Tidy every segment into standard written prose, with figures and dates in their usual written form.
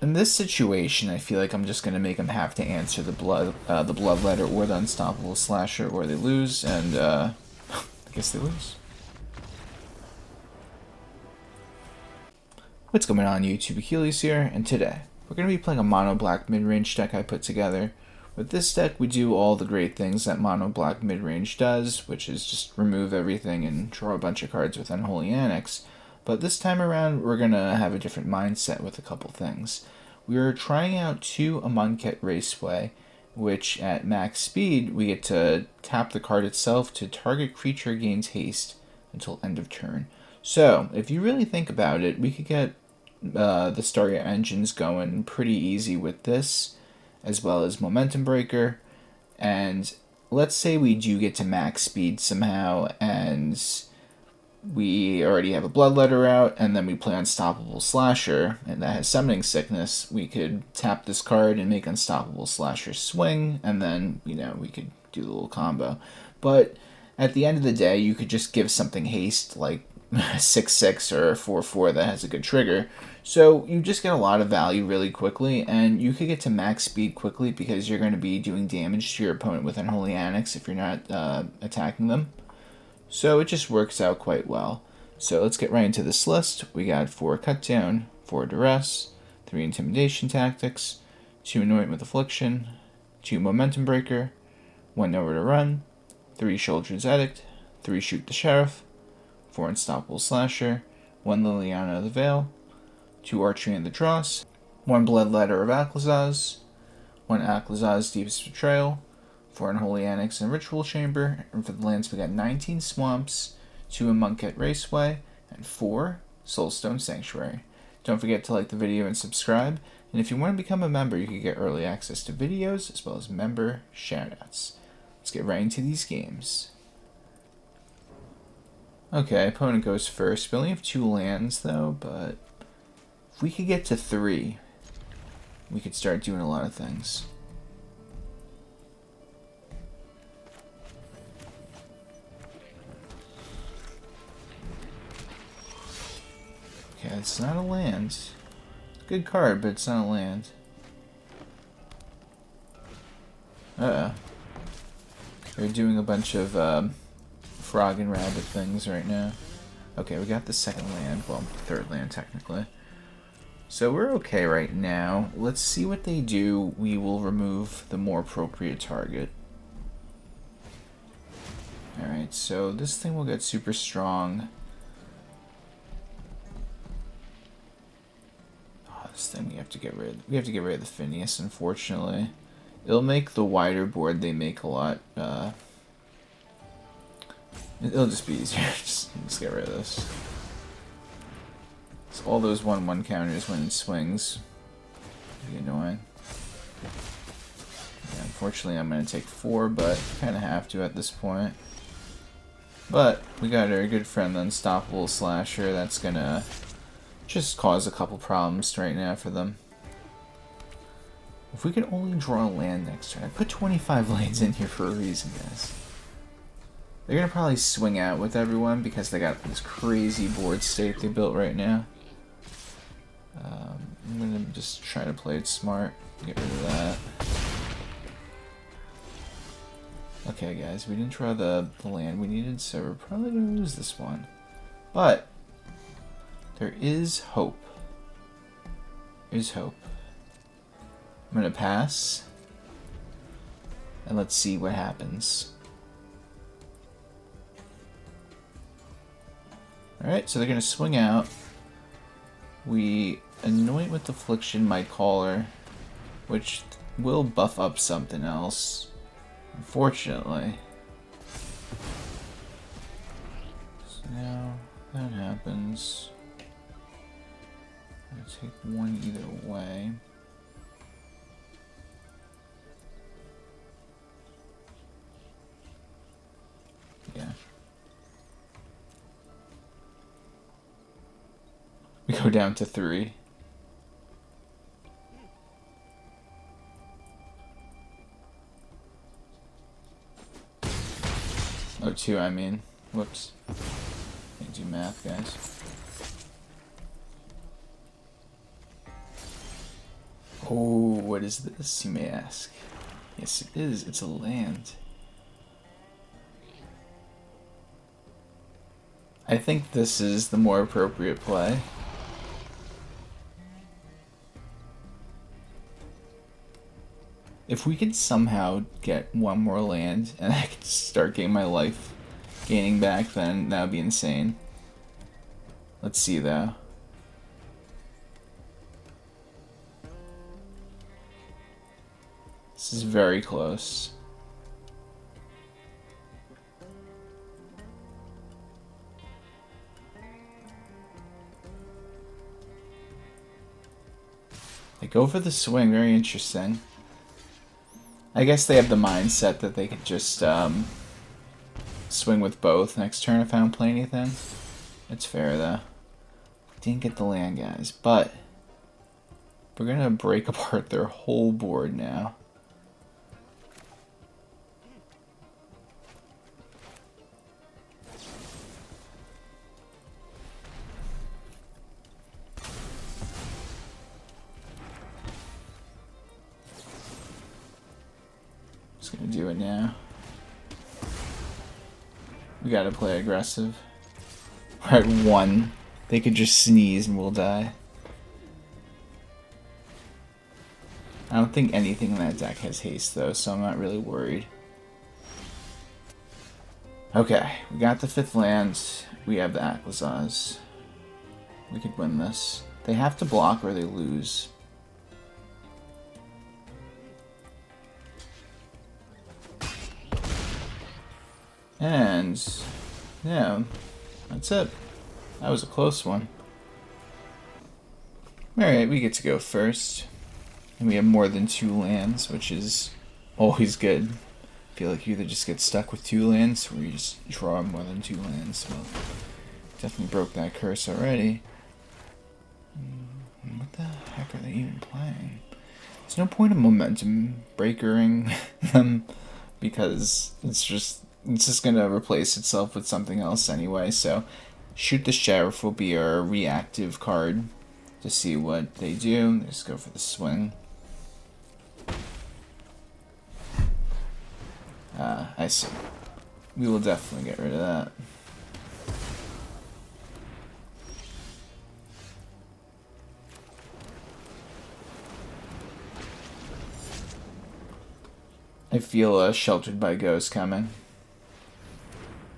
in this situation, I feel like I'm just gonna make them have to answer the Bloodletter or the Unstoppable Slasher, or they lose, and I guess they lose. What's going on, YouTube? Achilles here, and today we're gonna be playing a mono black mid-range deck I put together. With this deck, we do all the great things that mono black mid-range does, which is just remove everything and draw a bunch of cards with Unholy Annex. But this time around, we're going to have a different mindset with a couple things. We are trying out 2 Amonkhet Raceway, which at max speed, we get to tap the card itself to target creature gains haste until end of turn. So, if you really think about it, we could get the Starry engines going pretty easy with this, as well as Momentum Breaker. And let's say we do get to max speed somehow, and we already have a Bloodletter out, and then we play Unstoppable Slasher, and that has Summoning Sickness. We could tap this card and make Unstoppable Slasher swing, and then, you know, we could do the little combo. But at the end of the day, you could just give something haste, like 6/6 or 4/4 that has a good trigger. So you just get a lot of value really quickly, and you could get to max speed quickly because you're going to be doing damage to your opponent with Unholy Annex if you're not attacking them. So it just works out quite well. So let's get right into this list. We got 4 Cut Down, 4 Duress, 3 Intimidation Tactics, 2 Anoint with Affliction, 2 Momentum Breaker, 1 Nowhere to Run, 3 Sheoldred's Edict, 3 Shoot the Sheriff, 4 Unstoppable Slasher, 1 Liliana of the Veil, 2 Archfiend the Dross, 1 Bloodletter of Aclazotz, 1 Aclazotz Deepest Betrayal, 4 Unholy Annex and Ritual Chamber, and for the lands we got 19 Swamps, 2 Amonkhet Raceway, and 4 Soulstone Sanctuary. Don't forget to like the video and subscribe, and if you want to become a member, you can get early access to videos as well as member shoutouts. Let's get right into these games. Okay, opponent goes first. We only have 2 lands though, but if we could get to 3, we could start doing a lot of things. Okay, it's not a land. Good card, but it's not a land. They're doing a bunch of frog and rabbit things right now. Okay, we got the second land. Well, third land, technically. So we're okay right now. Let's see what they do. We will remove the more appropriate target. Alright, so this thing will get super strong. This thing we have to get rid of. We have to get rid of the Phineas, unfortunately. It'll make the wider board they make a lot, it'll just be easier. just get rid of this. So all those 1/1 counters when it swings be annoying. Yeah, unfortunately I'm gonna take 4, but kinda have to at this point. But we got our good friend the Unstoppable Slasher, that's gonna just cause a couple problems right now for them. If we could only draw a land next turn. I put 25 lands in here for a reason, guys. They're gonna probably swing out with everyone because they got this crazy board state they built right now. I'm gonna just try to play it smart. Get rid of that. Okay, guys, we didn't draw the land we needed, so we're probably gonna lose this one. But there is hope. There's hope. I'm gonna pass. And let's see what happens. Alright, so they're gonna swing out. We Anoint with Affliction my caller, which will buff up something else. Unfortunately. So now that happens. I'm gonna take 1 either way. Yeah. We go down to 3. Oh, 2, I mean. Whoops. Can't do math, guys. Oh, what is this, you may ask? Yes, it is. It's a land. I think this is the more appropriate play. If we could somehow get one more land and I could start getting my life gaining back, then that would be insane. Let's see though. This is very close. They go for the swing, very interesting. I guess they have the mindset that they could just swing with both next turn if I don't play anything. It's fair though. Didn't get the land, guys, but we're gonna break apart their whole board now. Just gonna do it now. We gotta play aggressive. We're at 1. They could just sneeze and we'll die. I don't think anything in that deck has haste though, so I'm not really worried. Okay, we got the 5th land. We have the Aclazotz. We could win this. They have to block or they lose. And yeah, that's it. That was a close one. Alright, we get to go first. And we have more than 2 lands, which is always good. I feel like you either just get stuck with 2 lands or you just draw more than 2 lands. Well, definitely broke that curse already. What the heck are they even playing? There's no point in momentum breakering them because it's just gonna replace itself with something else anyway. So Shoot the Sheriff will be our reactive card to see what they do. They just go for the swing. I see. We will definitely get rid of that. I feel Sheltered by Ghosts coming.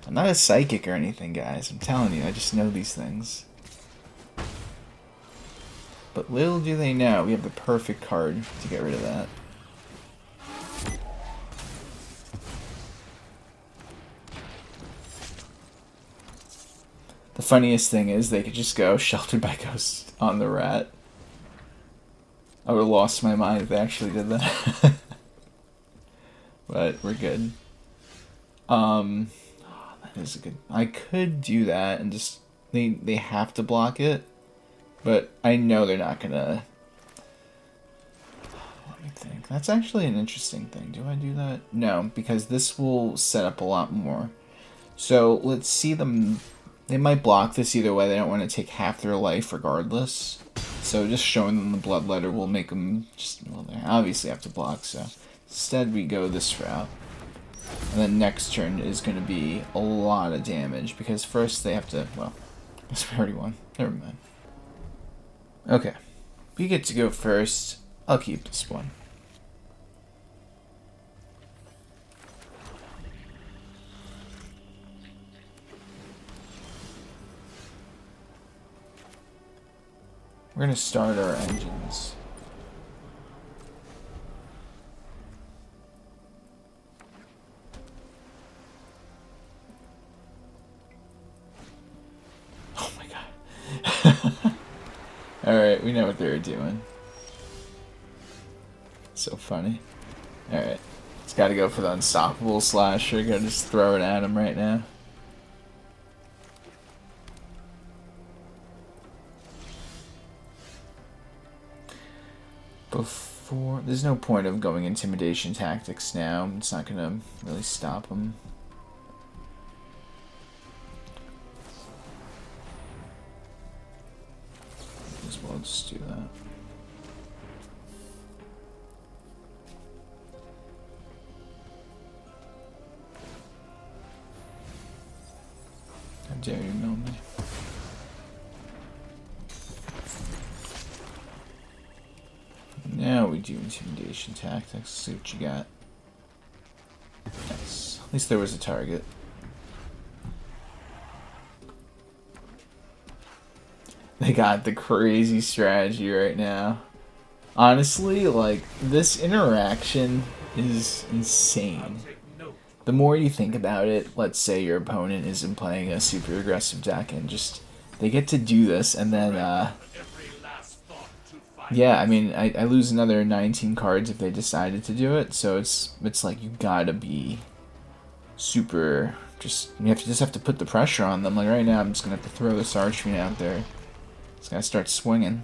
I'm not a psychic or anything, guys. I'm telling you, I just know these things. But little do they know, we have the perfect card to get rid of that. The funniest thing is they could just go Sheltered by Ghosts on the rat. I would have lost my mind if they actually did that. But we're good. That is a good... I could do that and just... They have to block it. But I know they're not gonna... Let me think. That's actually an interesting thing. Do I do that? No, because this will set up a lot more. So let's see them... They might block this either way. They don't want to take half their life regardless. So just showing them the Bloodletter will make them just... Well, they obviously have to block, so... Instead we go this route. And then next turn is going to be a lot of damage. Because first they have to... Well, I guess we already won. Never mind. Okay. We get to go first. I'll keep this one. We're going to start our engines. Oh my god. Alright, we know what they were doing. So funny. Alright. It's got to go for the Unstoppable Slasher. Gotta just throw it at him right now. Before... There's no point of going Intimidation Tactics now. It's not going to really stop him. As well just do that. dare you mill me? Now we do Intimidation Tactics. See what you got. Nice. At least there was a target. They got the crazy strategy right now. Honestly, like, this interaction is insane. The more you think about it, let's say your opponent isn't playing a super aggressive deck and just, they get to do this and then, yeah, I mean, I lose another 19 cards if they decided to do it, so it's like you gotta be super, you just have to put the pressure on them. Like right now, I'm just gonna have to throw this Archfiend out there. It's gonna start swinging.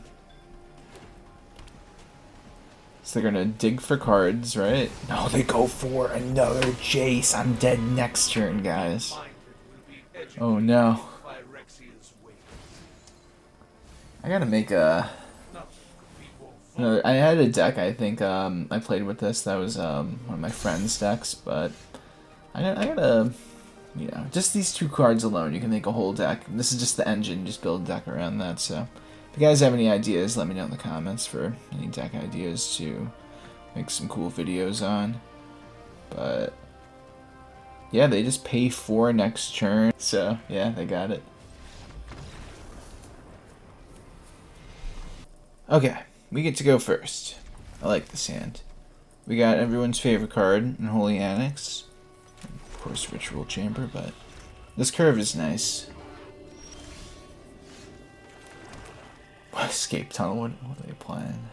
So they're gonna dig for cards, right? No, they go for another Jace. I'm dead next turn, guys. Oh no. I gotta make a... No, I had a deck, I think, I played with this. That was one of my friend's decks, but I gotta, you know, just these two cards alone, you can make a whole deck. This is just the engine, just build a deck around that. So if you guys have any ideas, let me know in the comments for any deck ideas to make some cool videos on. But yeah, they just pay 4 next turn, so yeah, they got it. Okay. We get to go first. I like this hand. We got everyone's favorite card, Unholy Annex. Of course, Ritual Chamber, but this curve is nice. Escape Tunnel, what are they playing?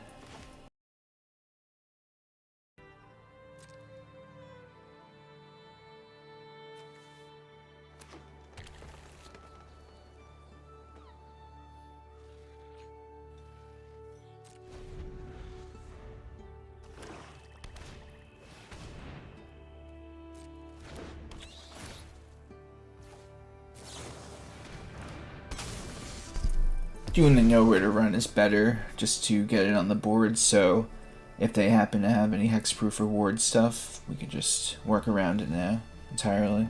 Doing a nowhere to run is better, just to get it on the board, so if they happen to have any hexproof or ward stuff, we can just work around it now entirely.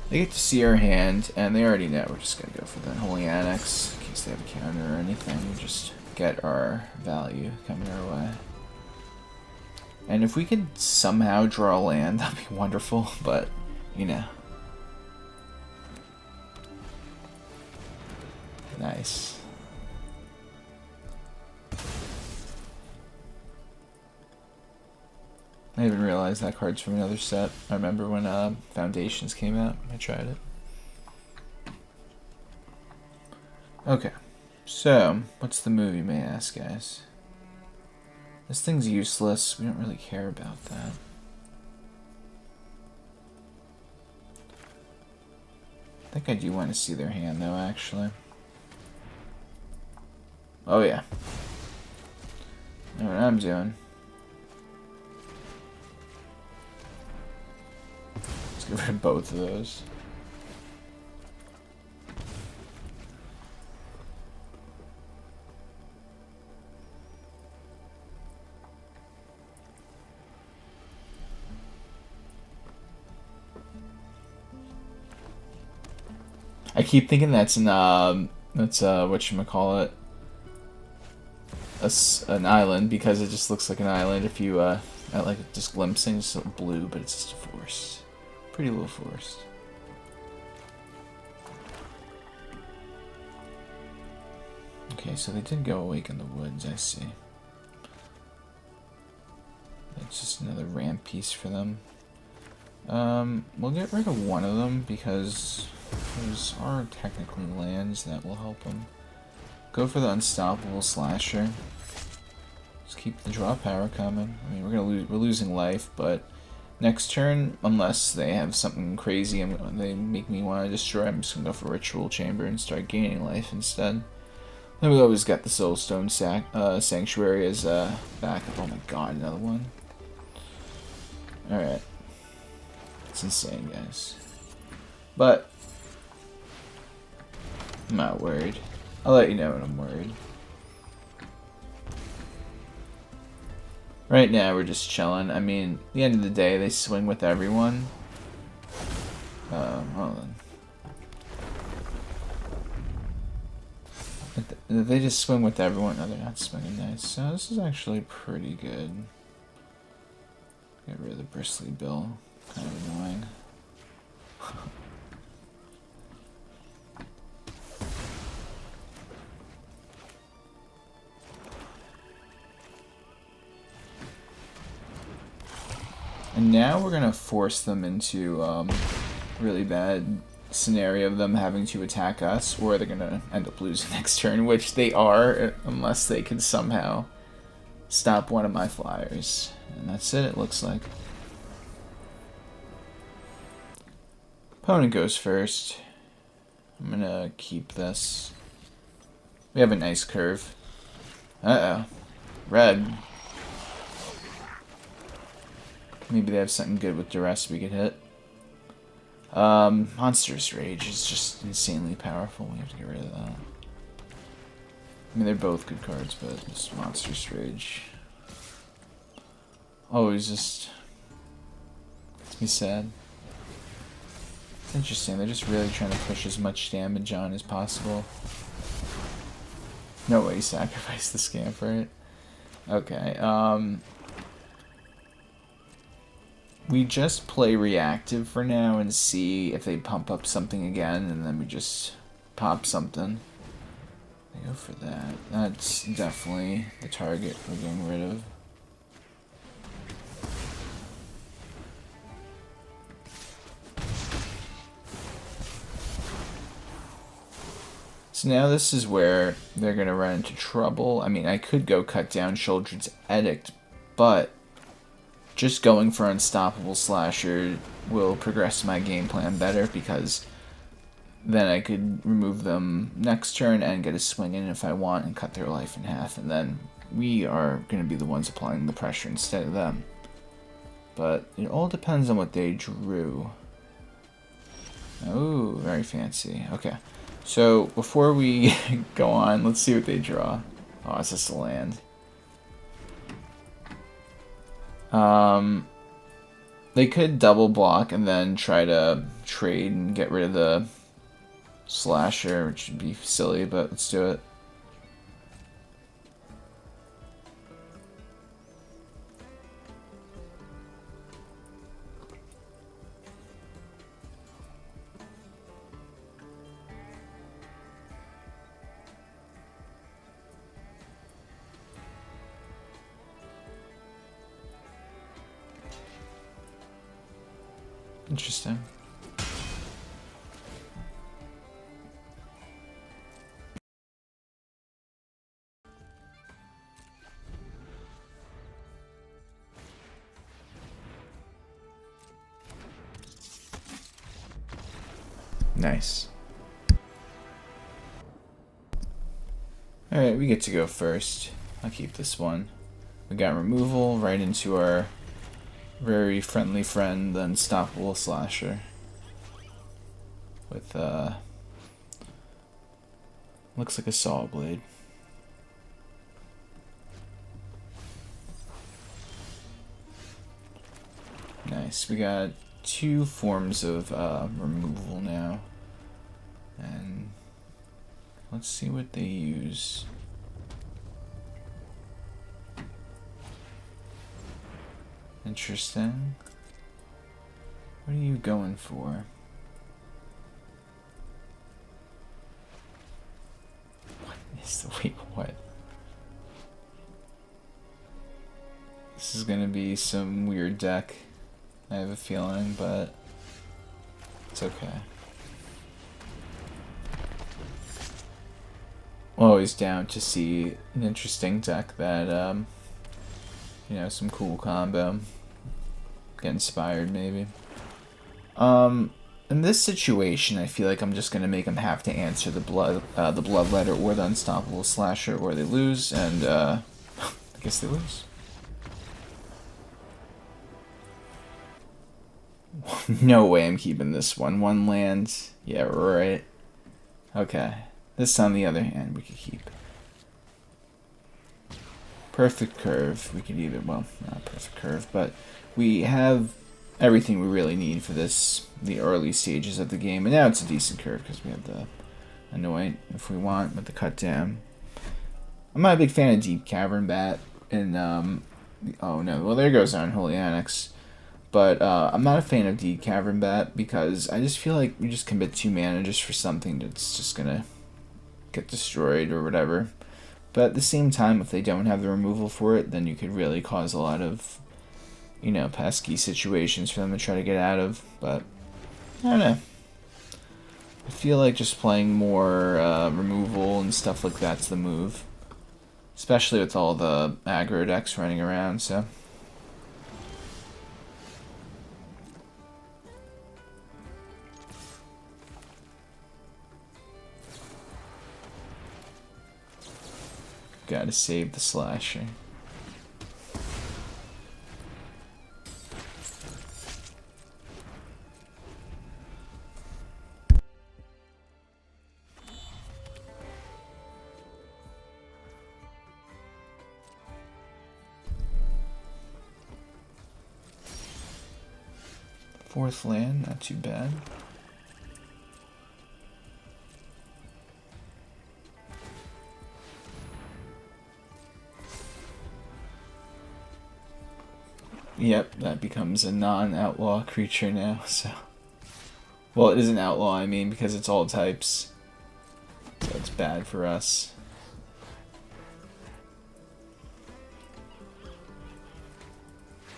They get to see our hand, and they already know we're just going to go for the Unholy Annex, in case they have a counter or anything. We just get our value coming our way. And if we could somehow draw a land, that'd be wonderful, but, you know. Nice. I didn't even realize that card's from another set. I remember when Foundations came out, I tried it. Okay, so what's the move, you may ask, guys? This thing's useless, we don't really care about that. I think I do want to see their hand though, actually. Oh yeah. I know what I'm doing. Let's get rid of both of those. I keep thinking that's an whatchamacallit, an island, because it just looks like an island if you I like just glimpsing, it's so blue, but it's just a forest. Pretty little forest. Okay, so they did go awake in the woods, I see. That's just another ramp piece for them. We'll get rid of one of them because those are technically lands that will help them. Go for the Unstoppable Slasher. Just keep the draw power coming. I mean, we're losing life, but next turn, unless they have something crazy and they make me want to destroy, I'm just gonna go for Ritual Chamber and start gaining life instead. Then we always got the Soulstone Sanctuary as backup. Oh my god, another one. Alright. It's insane, guys. But I'm not worried. I'll let you know when I'm worried. Right now, we're just chilling. I mean, at the end of the day, they swing with everyone. Hold on. They just swing with everyone. No, they're not swinging nice. So this is actually pretty good. Get rid of the Bristly Bill. Kind of annoying. And now we're gonna force them into really bad scenario of them having to attack us, or they're gonna end up losing next turn, which they are, unless they can somehow stop one of my flyers. And that's it looks like. Opponent goes first. I'm gonna keep this. We have a nice curve. Uh-oh. Red. Maybe they have something good with Duress we could hit. Monstrous Rage is just insanely powerful. We have to get rid of that. I mean, they're both good cards, but this Monstrous Rage always just makes me sad. It's interesting. They're just really trying to push as much damage on as possible. No way you sacrifice the Scamp, right? Okay, we just play reactive for now and see if they pump up something again, and then we just pop something. I go for that. That's definitely the target we're getting rid of. So now this is where they're going to run into trouble. I mean, I could go cut down Sheoldred's Edict, but just going for Unstoppable Slasher will progress my game plan better, because then I could remove them next turn and get a swing in if I want and cut their life in half, and then we are going to be the ones applying the pressure instead of them. But it all depends on what they drew. Oh, very fancy. Okay. So before we go on, let's see what they draw. Oh, it's just a land. They could double block and then try to trade and get rid of the Slasher, which would be silly, but let's do it. Interesting. Nice. Alright, we get to go first. I'll keep this one. We got removal right into our very friendly friend, the Unstoppable Slasher. With, looks like a saw blade. Nice. We got two forms of removal now. And let's see what they use. Interesting. What are you going for? What is the wait? What? This is gonna be some weird deck. I have a feeling, but it's okay. Always down to see an interesting deck that, you know, some cool combo. Get inspired, maybe. In this situation, I feel like I'm just gonna make them have to answer the Bloodletter or the Unstoppable Slasher, or they lose, and I guess they lose. No way I'm keeping this one. One land. Yeah, right. Okay. This, on the other hand, we could keep. Perfect curve. We could either, well, not perfect curve, but we have everything we really need for the early stages of the game. And now it's a decent curve because we have the Anoint if we want with the cut down. I'm not a big fan of Deep Cavern Bat and oh no, well there goes our Unholy Annex. But I'm not a fan of Deep Cavern Bat because I just feel like we just commit 2 mana just for something that's just gonna get destroyed or whatever. But at the same time, if they don't have the removal for it, then you could really cause a lot of, you know, pesky situations for them to try to get out of. But I don't know. I feel like just playing more removal and stuff like that's the move. Especially with all the aggro decks running around, so. Gotta save the slasher. Fourth land, not too bad. Yep, that becomes a non-outlaw creature now, so. Well, it is an outlaw, I mean, because it's all types. So it's bad for us.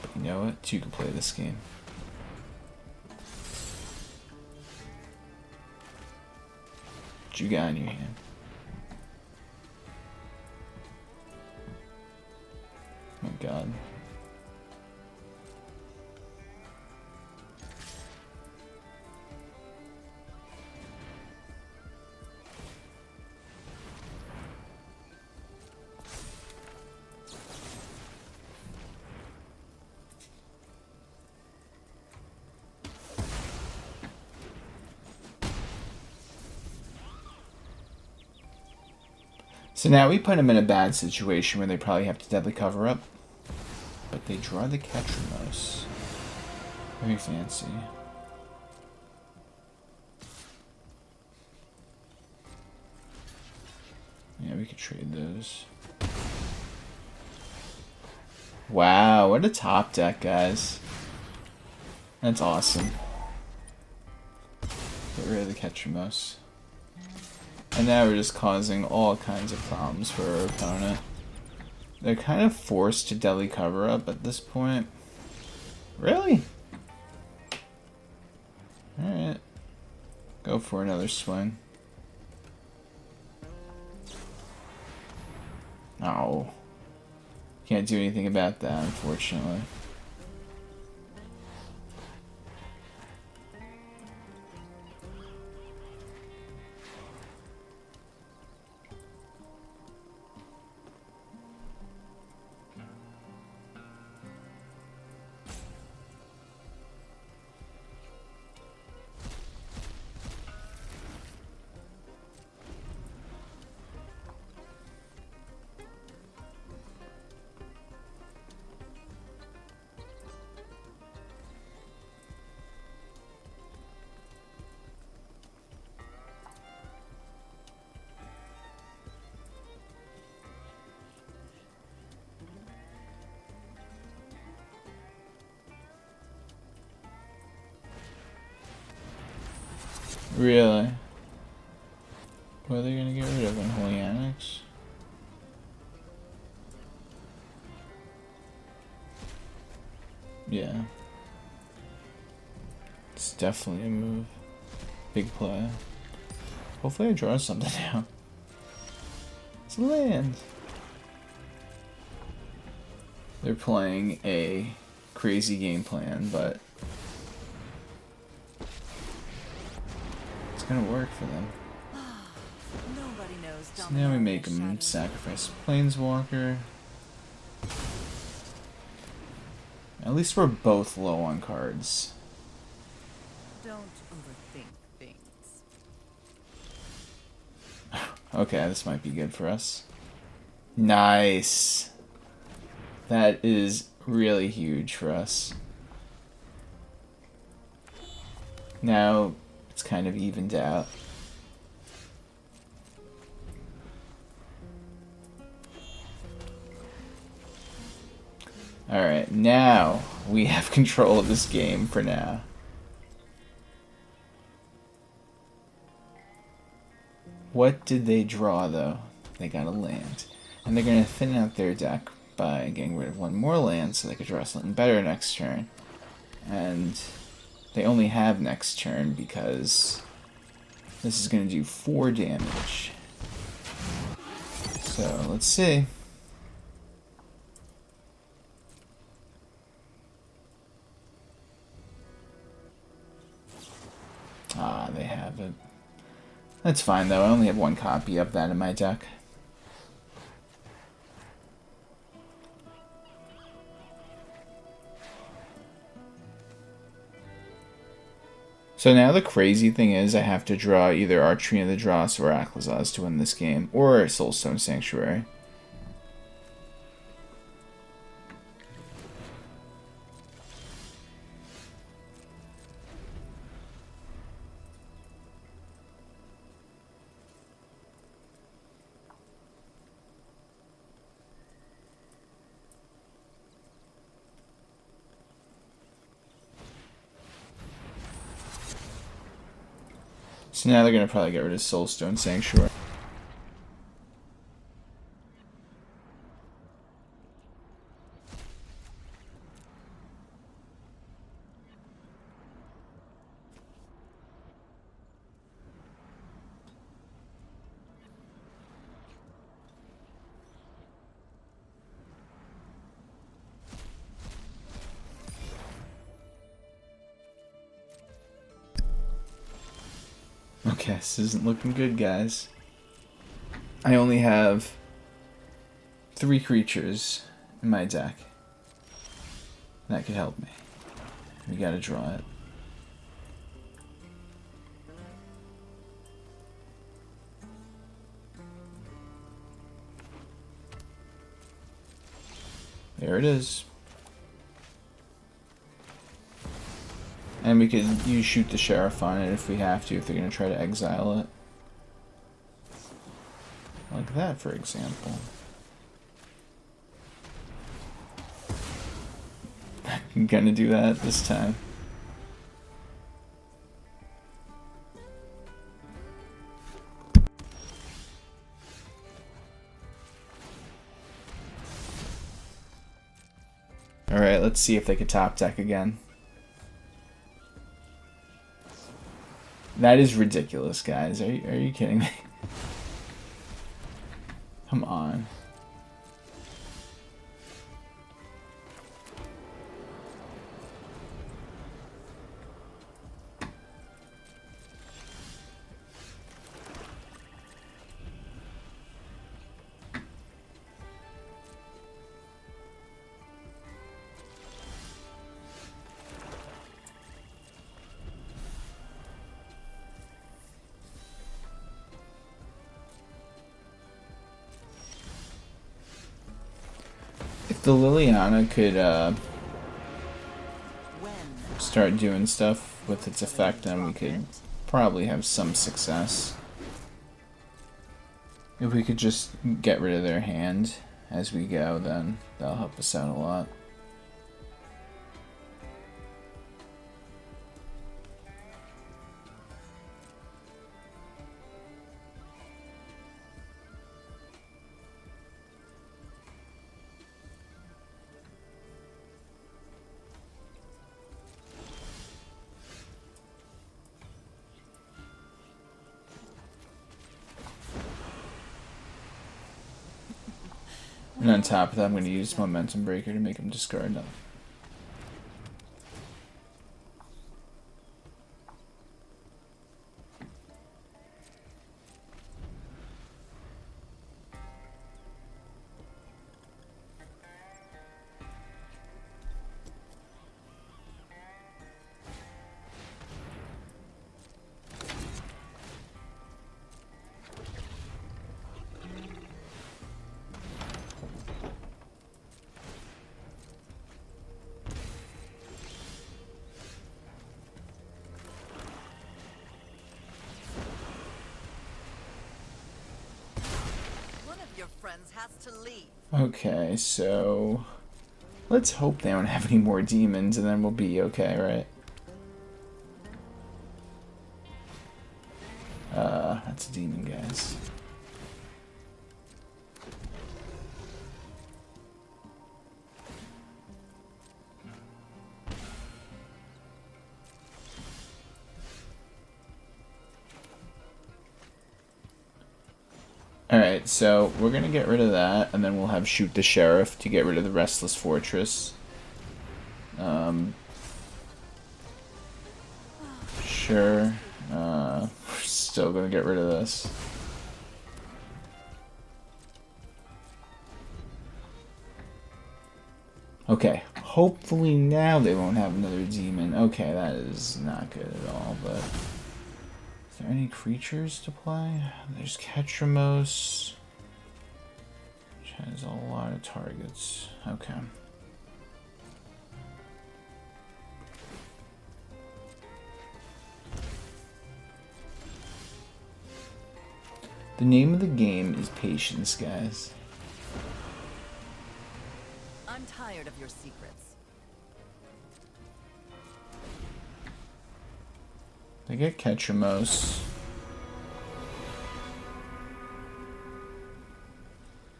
But you know what? 2 can play this game. What you got in your hand? Oh my god. So now we put them in a bad situation where they probably have to deadly cover up. But they draw the Ketramos. Very fancy. Yeah, we could trade those. Wow, what a top deck, guys. That's awesome. Get rid of the Ketramos. And now we're just causing all kinds of problems for our opponent. They're kind of forced to deadly cover up at this point. Really? Alright. Go for another swing. Oh. Can't do anything about that, unfortunately. Really? What are they gonna get rid of? Unholy Annex? Yeah. It's definitely a move. Big play. Hopefully I draw something now. It's a land. They're playing a crazy game plan, but it's gonna work for them. So now we make them sacrifice Planeswalker. At least we're both low on cards. Don't overthink things. Okay, this might be good for us. Nice. That is really huge for us. Now it's kind of evened out. Alright, now we have control of this game for now. What did they draw, though? They got a land. And they're going to thin out their deck by getting rid of one more land so they could draw something better next turn. And they only have next turn because this is going to do 4 damage. So, let's see. Ah, they have it. That's fine, though. I only have 1 copy of that in my deck. So now the crazy thing is I have to draw either Archfiend of the Dross or Aclazotz to win this game, or Soulstone Sanctuary. So now they're going to probably get rid of Soulstone Sanctuary. Okay, this isn't looking good, guys. I only have 3 creatures in my deck. That could help me. We gotta draw it. There it is. And we could use Shoot the Sheriff on it if we have to, if they're going to try to exile it. Like that, for example. I'm going to do that this time. Alright, let's see if they could top deck again. That is ridiculous, guys. Are you kidding me? Come on. If the Liliana could start doing stuff with its effect, then we could probably have some success. If we could just get rid of their hand as we go, then that'll help us out a lot. And on top of that, I'm going to use Momentum Breaker to make him discard them. your friends has to leave. Okay, so let's hope they don't have any more demons, and then we'll be okay, right? That's a demon, guys. Alright, so we're gonna get rid of that, and then we'll have Shoot the Sheriff to get rid of the Restless Fortress. Sure. We're still gonna get rid of this. Okay, hopefully now they won't have another demon. Okay, that is not good at all, but... Is there any creatures to play? There's Ketramos, which has a lot of targets. Okay. The name of the game is patience, guys. I'm tired of your secrets. They get Ketramos.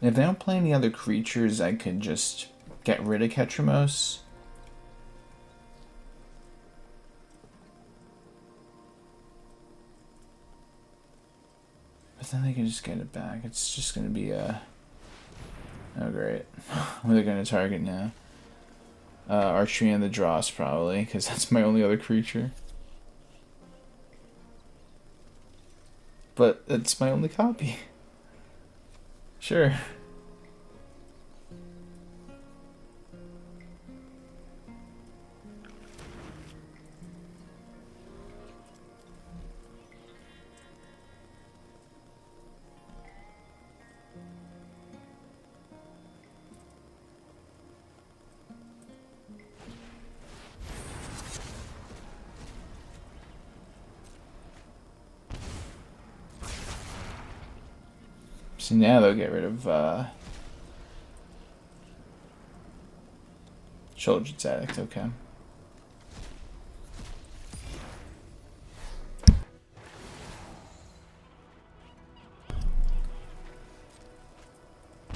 And if they don't play any other creatures, I could just get rid of Ketramos. But then they can just get it back. It's just going to be a... Oh, great. What are they going to target now? Archfiend the Dross, probably, because that's my only other creature. But it's my only copy. Sure. So now they'll get rid of Sheoldred's Edict, okay.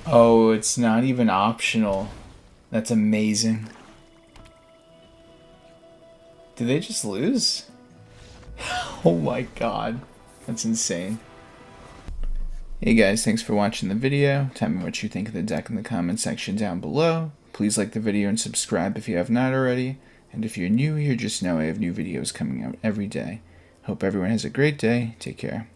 Oh, it's not even optional. That's amazing. Did they just lose? Oh my god. That's insane. Hey guys, thanks for watching the video. Tell me what you think of the deck in the comment section down below. Please like the video and subscribe if you have not already. And if you're new here, just know I have new videos coming out every day. Hope everyone has a great day. Take care.